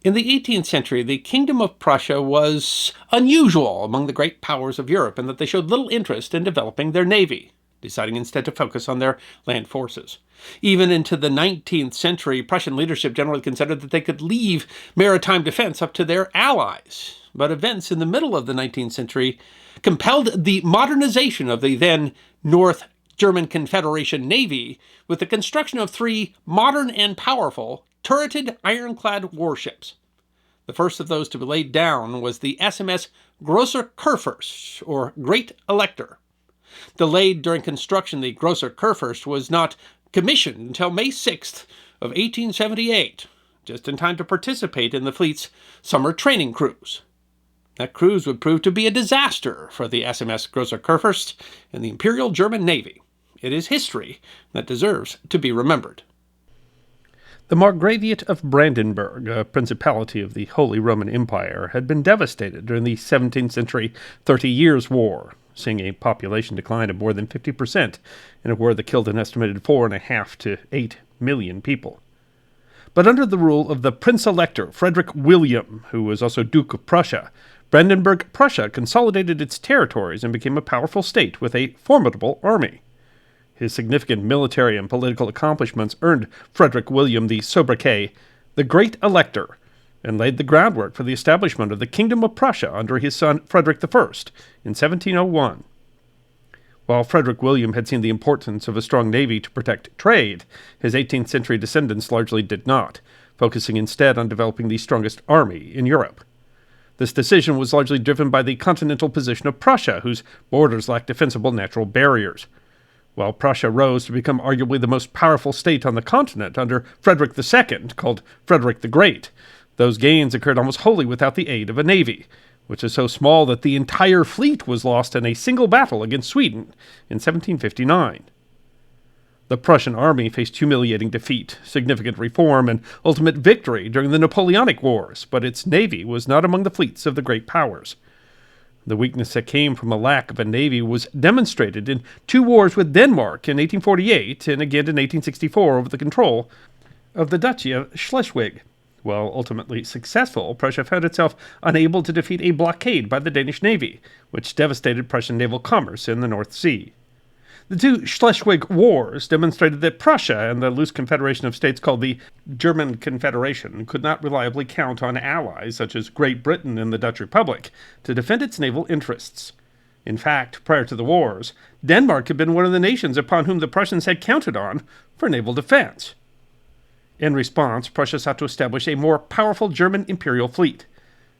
In the 18th century, the Kingdom of Prussia was unusual among the great powers of Europe in that they showed little interest in developing their navy, deciding instead to focus on their land forces. Even into the 19th century, Prussian leadership generally considered that they could leave maritime defense up to their allies. But events in the middle of the 19th century compelled the modernization of the then North German Confederation Navy with the construction of 3 modern and powerful turreted ironclad warships. The first of those to be laid down was the SMS Grosser Kurfürst, or Great Elector. Delayed during construction, the Grosser Kurfürst was not commissioned until May 6th of 1878, just in time to participate in the fleet's summer training cruise. That cruise would prove to be a disaster for the SMS Grosser Kurfürst and the Imperial German Navy. It is history that deserves to be remembered. The Margraviate of Brandenburg, a principality of the Holy Roman Empire, had been devastated during the 17th century 30 Years' War, seeing a population decline of more than 50% in a war that killed an estimated 4.5 to 8 million people. But under the rule of the Prince Elector Frederick William, who was also Duke of Prussia, Brandenburg Prussia consolidated its territories and became a powerful state with a formidable army. His significant military and political accomplishments earned Frederick William the sobriquet, the Great Elector, and laid the groundwork for the establishment of the Kingdom of Prussia under his son Frederick I in 1701. While Frederick William had seen the importance of a strong navy to protect trade, his 18th century descendants largely did not, focusing instead on developing the strongest army in Europe. This decision was largely driven by the continental position of Prussia, whose borders lacked defensible natural barriers. While Prussia rose to become arguably the most powerful state on the continent under Frederick II, called Frederick the Great, those gains occurred almost wholly without the aid of a navy, which is so small that the entire fleet was lost in a single battle against Sweden in 1759. The Prussian army faced humiliating defeat, significant reform, and ultimate victory during the Napoleonic Wars, but its navy was not among the fleets of the great powers. The weakness that came from a lack of a navy was demonstrated in 2 wars with Denmark in 1848 and again in 1864 over the control of the Duchy of Schleswig. While ultimately successful, Prussia found itself unable to defeat a blockade by the Danish navy, which devastated Prussian naval commerce in the North Sea. The 2 Schleswig Wars demonstrated that Prussia and the loose confederation of states called the German Confederation could not reliably count on allies such as Great Britain and the Dutch Republic to defend its naval interests. In fact, prior to the wars, Denmark had been one of the nations upon whom the Prussians had counted on for naval defense. In response, Prussia sought to establish a more powerful German imperial fleet,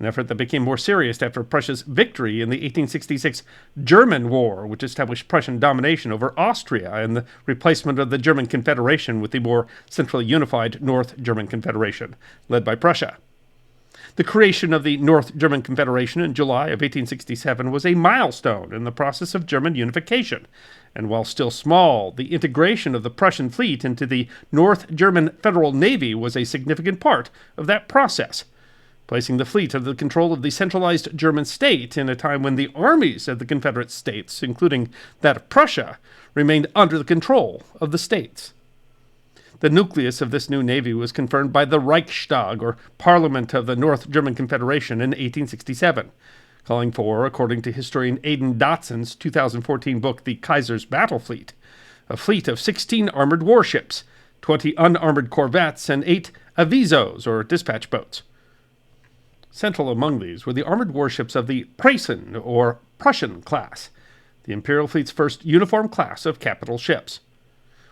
an effort that became more serious after Prussia's victory in the 1866 German War, which established Prussian domination over Austria and the replacement of the German Confederation with the more centrally unified North German Confederation, led by Prussia. The creation of the North German Confederation in July of 1867 was a milestone in the process of German unification, and while still small, the integration of the Prussian fleet into the North German Federal Navy was a significant part of that process, placing the fleet under the control of the centralized German state in a time when the armies of the Confederate states, including that of Prussia, remained under the control of the states. The nucleus of this new navy was confirmed by the Reichstag, or Parliament of the North German Confederation, in 1867, calling for, according to historian Aidan Dotson's 2014 book, The Kaiser's Battle Fleet, a fleet of 16 armored warships, 20 unarmored corvettes, and 8 avisos, or dispatch boats. Central among these were the armored warships of the Preußen, or Prussian class, the Imperial fleet's first uniform class of capital ships.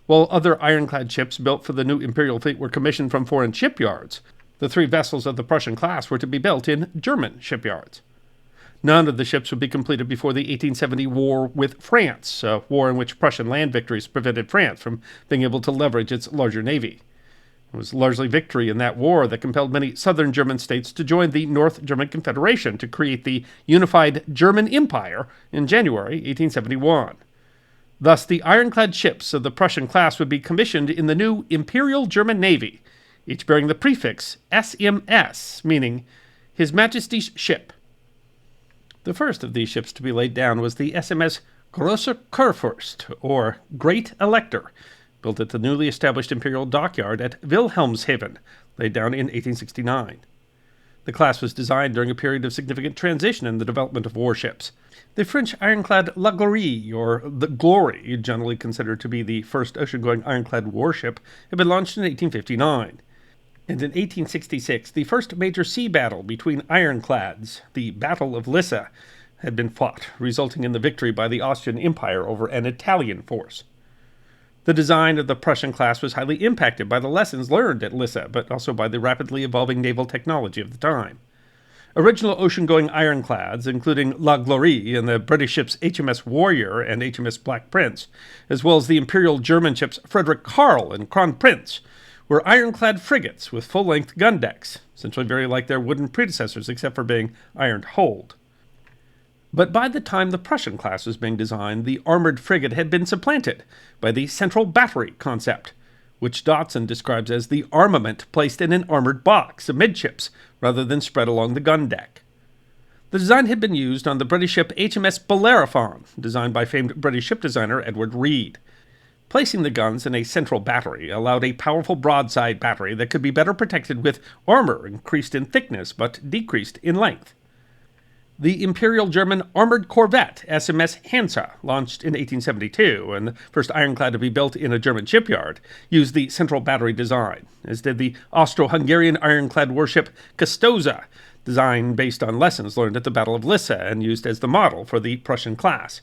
While other ironclad ships built for the new Imperial fleet were commissioned from foreign shipyards, the 3 vessels of the Prussian class were to be built in German shipyards. None of the ships would be completed before the 1870 war with France, a war in which Prussian land victories prevented France from being able to leverage its larger navy. It was largely victory in that war that compelled many southern German states to join the North German Confederation to create the unified German Empire in January 1871. Thus, the ironclad ships of the Prussian class would be commissioned in the new Imperial German Navy, each bearing the prefix SMS, meaning His Majesty's Ship. The first of these ships to be laid down was the SMS Grosser Kurfürst, or Great Elector, built at the newly established Imperial Dockyard at Wilhelmshaven, laid down in 1869. The class was designed during a period of significant transition in the development of warships. The French ironclad La Gloire, or the Glory, generally considered to be the first ocean-going ironclad warship, had been launched in 1859. And in 1866, the first major sea battle between ironclads, the Battle of Lissa, had been fought, resulting in the victory by the Austrian Empire over an Italian force. The design of the Prussian class was highly impacted by the lessons learned at Lissa, but also by the rapidly evolving naval technology of the time. Original ocean-going ironclads, including La Gloire and the British ships HMS Warrior and HMS Black Prince, as well as the Imperial German ships Frederick Karl and Kron Prinz, were ironclad frigates with full-length gun decks, essentially very like their wooden predecessors except for being iron-hulled. But by the time the Prussian class was being designed, the armored frigate had been supplanted by the central battery concept, which Dodson describes as the armament placed in an armored box amidships rather than spread along the gun deck. The design had been used on the British ship HMS Bellerophon, designed by famed British ship designer Edward Reed. Placing the guns in a central battery allowed a powerful broadside battery that could be better protected with armor increased in thickness but decreased in length. The Imperial German armored corvette SMS Hansa, launched in 1872 and the first ironclad to be built in a German shipyard, used the central battery design, as did the Austro-Hungarian ironclad warship Custoza, designed based on lessons learned at the Battle of Lissa and used as the model for the Prussian class.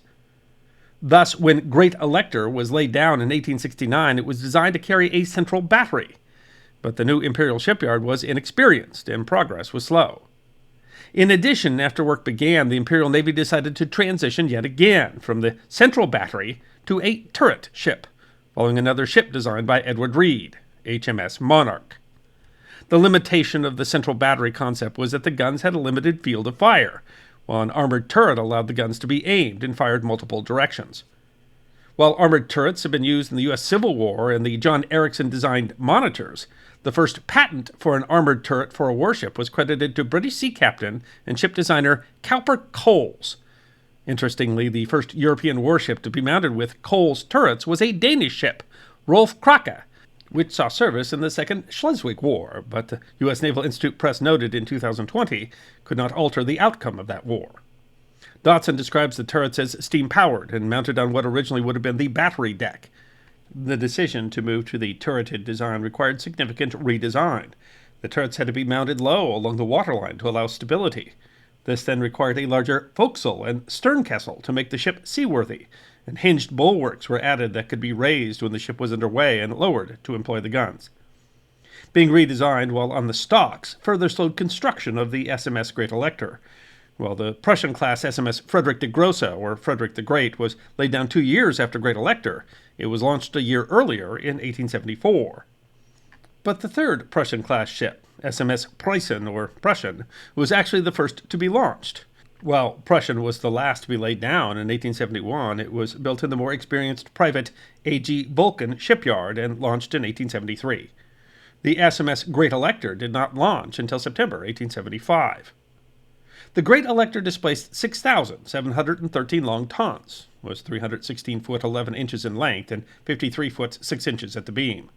Thus, when Great Elector was laid down in 1869, it was designed to carry a central battery, but the new Imperial shipyard was inexperienced and progress was slow. In addition, after work began, the Imperial Navy decided to transition yet again from the central battery to a turret ship, following another ship designed by Edward Reed, HMS Monarch. The limitation of the central battery concept was that the guns had a limited field of fire, while an armored turret allowed the guns to be aimed and fired multiple directions. While armored turrets had been used in the U.S. Civil War and the John Erickson-designed monitors, the first patent for an armored turret for a warship was credited to British sea captain and ship designer Cowper Coles. Interestingly, the first European warship to be mounted with Coles turrets was a Danish ship, Rolf Krake, which saw service in the Second Schleswig War, but the U.S. Naval Institute Press noted in 2020 could not alter the outcome of that war. Dodson describes the turrets as steam-powered and mounted on what originally would have been the battery deck. The decision to move to the turreted design required significant redesign. The turrets had to be mounted low along the waterline to allow stability. This then required a larger forecastle and stern castle to make the ship seaworthy, and hinged bulwarks were added that could be raised when the ship was underway and lowered to employ the guns. Being redesigned while on the stocks further slowed construction of the SMS Great Elector. While the Prussian-class SMS Frederick the Grosse, or Frederick the Great, was laid down 2 years after Great Elector, it was launched a year earlier in 1874. But the third Prussian-class ship, SMS Preußen, or Prussian, was actually the first to be launched. While Prussian was the last to be laid down in 1871, it was built in the more experienced private A.G. Vulcan shipyard and launched in 1873. The SMS Great Elector did not launch until September 1875. The Great Elector displaced 6,713 long tons, was 316 foot 11 inches in length and 53 foot 6 inches at the beam.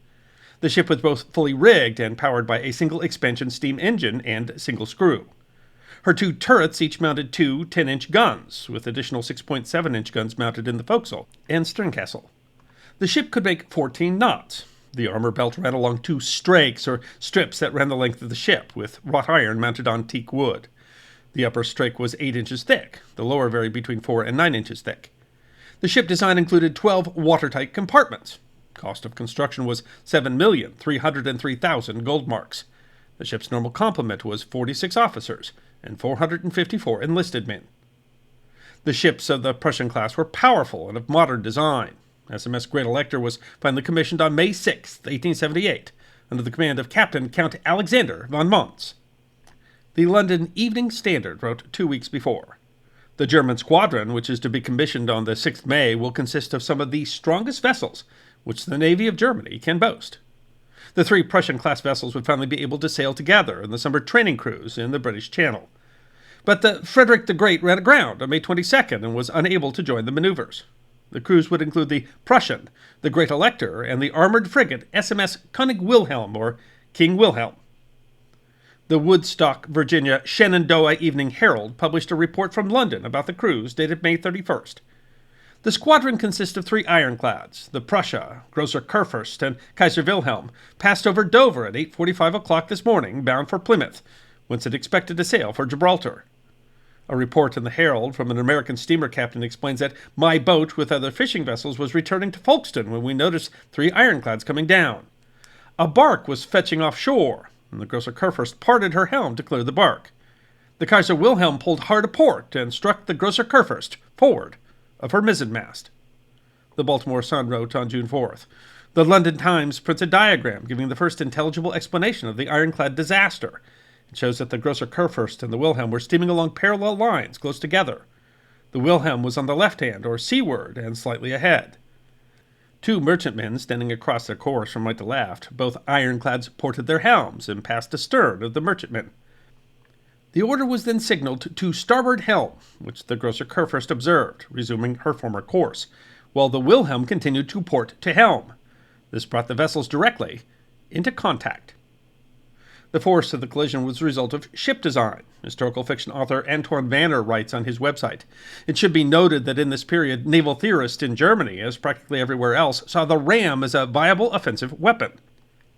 The ship was both fully rigged and powered by a single expansion steam engine and single screw. Her two turrets each mounted two 10-inch guns, with additional 6.7-inch guns mounted in the forecastle and stern castle. The ship could make 14 knots. The armor belt ran along two strakes, or strips that ran the length of the ship, with wrought iron mounted on teak wood. The upper strake was 8 inches thick, the lower varied between 4 and 9 inches thick. The ship design included 12 watertight compartments. Cost of construction was $7,303,000 gold marks. The ship's normal complement was 46 officers and 454 enlisted men. The ships of the Prussian class were powerful and of modern design. SMS Great Elector was finally commissioned on May 6, 1878, under the command of Captain Count Alexander von Mons. The London Evening Standard wrote 2 weeks before, "The German squadron, which is to be commissioned on the 6th May, will consist of some of the strongest vessels which the Navy of Germany can boast." The three Prussian-class vessels would finally be able to sail together in the summer training cruise in the British Channel. But the Frederick the Great ran aground on May 22nd and was unable to join the maneuvers. The crews would include the Prussian, the Great Elector, and the armored frigate SMS König Wilhelm, or King Wilhelm. The Woodstock, Virginia Shenandoah Evening Herald published a report from London about the cruise dated May 31st. The squadron consists of 3 ironclads. The Prussia, Großer Kurfürst, and Kaiser Wilhelm passed over Dover at 8:45 o'clock this morning, bound for Plymouth, whence it expected to sail for Gibraltar. A report in the Herald from an American steamer captain explains that my boat with other fishing vessels was returning to Folkestone when we noticed 3 ironclads coming down. A bark was fetching offshore, and the Großer Kurfürst parted her helm to clear the bark. The Kaiser Wilhelm pulled hard a port and struck the Großer Kurfürst forward of her mizzenmast. The Baltimore Sun wrote on June 4th. The London Times prints a diagram giving the first intelligible explanation of the ironclad disaster. It shows that the Großer Kurfürst and the Wilhelm were steaming along parallel lines close together. The Wilhelm was on the left hand, or seaward, and slightly ahead. 2 merchantmen standing across their course from right to left, both ironclads ported their helms and passed astern of the merchantmen. The order was then signaled to starboard helm, which the Großer Kurfürst observed, resuming her former course, while the Wilhelm continued to port to helm. This brought the vessels directly into contact. The force of the collision was the result of ship design. Historical fiction author Antoine Vanner writes on his website. It should be noted that in this period, naval theorists in Germany, as practically everywhere else, saw the ram as a viable offensive weapon.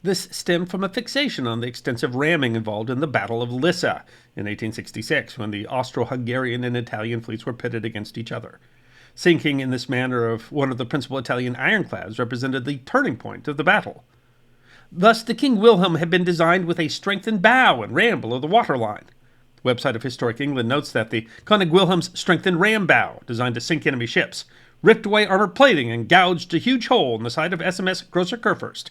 This stemmed from a fixation on the extensive ramming involved in the Battle of Lissa in 1866, when the Austro-Hungarian and Italian fleets were pitted against each other. Sinking in this manner of one of the principal Italian ironclads represented the turning point of the battle. Thus, the King Wilhelm had been designed with a strengthened bow and ram below the waterline. The website of Historic England notes that the König Wilhelm's strengthened ram bow, designed to sink enemy ships, ripped away armor plating and gouged a huge hole in the side of SMS Großer Kurfürst.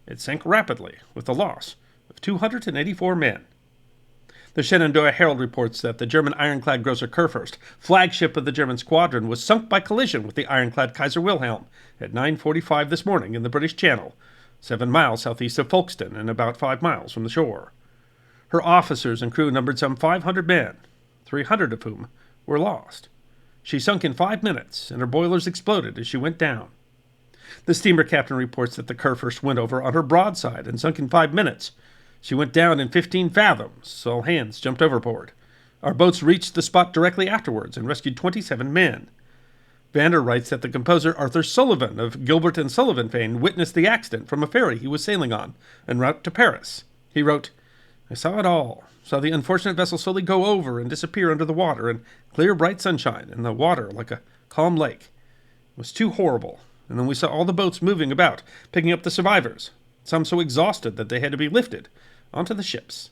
It sank rapidly, with the loss of 284 men. The Shenandoah Herald reports that the German ironclad Großer Kurfürst, flagship of the German squadron, was sunk by collision with the ironclad Kaiser Wilhelm at 9:45 this morning in the British Channel, 7 miles southeast of Folkestone and about 5 miles from the shore. Her officers and crew numbered some 500 men, 300 of whom were lost. She sunk in 5 minutes, and her boilers exploded as she went down. The steamer captain reports that the Kurfürst went over on her broadside and sunk in 5 minutes. She went down in 15 fathoms. All hands jumped overboard. Our boats reached the spot directly afterwards and rescued 27 men. Vander writes that the composer Arthur Sullivan of Gilbert and Sullivan fame witnessed the accident from a ferry he was sailing on en route to Paris. He wrote, I saw it all. Saw the unfortunate vessel slowly go over and disappear under the water in clear bright sunshine, and the water like a calm lake. It was too horrible. And then we saw all the boats moving about, picking up the survivors, some so exhausted that they had to be lifted onto the ships.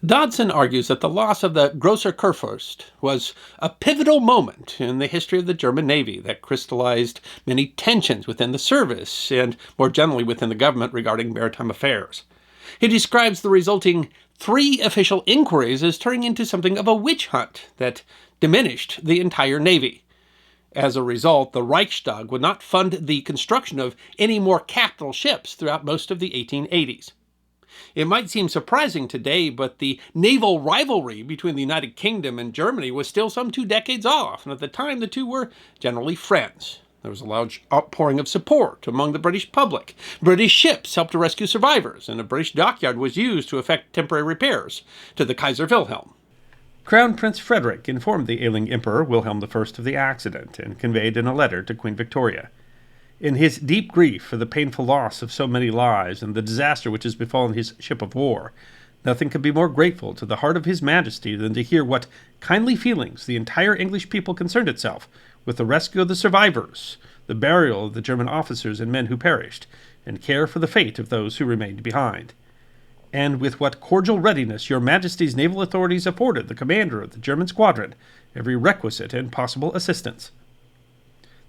Dodson argues that the loss of the Großer Kurfürst was a pivotal moment in the history of the German Navy that crystallized many tensions within the service and more generally within the government regarding maritime affairs. He describes the resulting 3 official inquiries as turning into something of a witch hunt that diminished the entire Navy. As a result, the Reichstag would not fund the construction of any more capital ships throughout most of the 1880s. It might seem surprising today, but the naval rivalry between the United Kingdom and Germany was still some 2 decades off, and at the time the two were generally friends. There was a large outpouring of support among the British public. British ships helped to rescue survivors, and a British dockyard was used to effect temporary repairs to the Kaiser Wilhelm. Crown Prince Frederick informed the ailing Emperor Wilhelm I of the accident and conveyed in a letter to Queen Victoria. In his deep grief for the painful loss of so many lives and the disaster which has befallen his ship of war, nothing could be more grateful to the heart of His Majesty than to hear what kindly feelings the entire English people concerned itself with the rescue of the survivors, the burial of the German officers and men who perished, and care for the fate of those who remained behind. And with what cordial readiness your Majesty's naval authorities afforded the commander of the German squadron every requisite and possible assistance.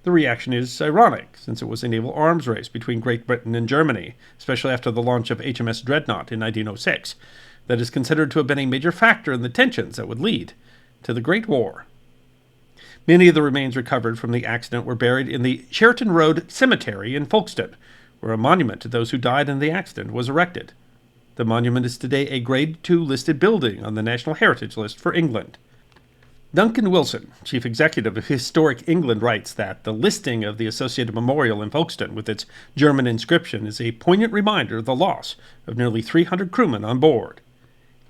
The reaction is ironic, since it was a naval arms race between Great Britain and Germany, especially after the launch of HMS Dreadnought in 1906, that is considered to have been a major factor in the tensions that would lead to the Great War. Many of the remains recovered from the accident were buried in the Sheraton Road Cemetery in Folkestone, where a monument to those who died in the accident was erected. The monument is today a Grade II listed building on the National Heritage List for England. Duncan Wilson, Chief Executive of Historic England, writes that the listing of the associated memorial in Folkestone with its German inscription is a poignant reminder of the loss of nearly 300 crewmen on board.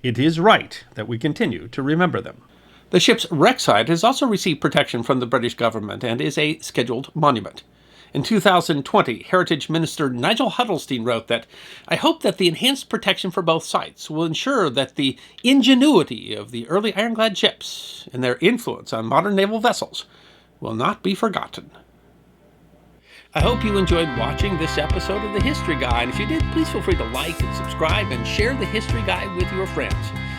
It is right that we continue to remember them. The ship's wreck site has also received protection from the British government and is a scheduled monument. In 2020, Heritage Minister Nigel Huddleston wrote that, "I hope that the enhanced protection for both sites will ensure that the ingenuity of the early ironclad ships and their influence on modern naval vessels will not be forgotten." I hope you enjoyed watching this episode of The History Guy, and if you did, please feel free to like and subscribe and share The History Guy with your friends.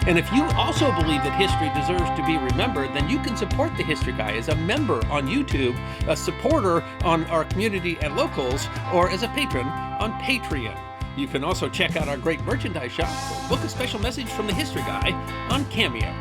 And if you also believe that history deserves to be remembered, then you can support The History Guy as a member on YouTube, a supporter on our community at Locals, or as a patron on Patreon. You can also check out our great merchandise shop or book a special message from The History Guy on Cameo.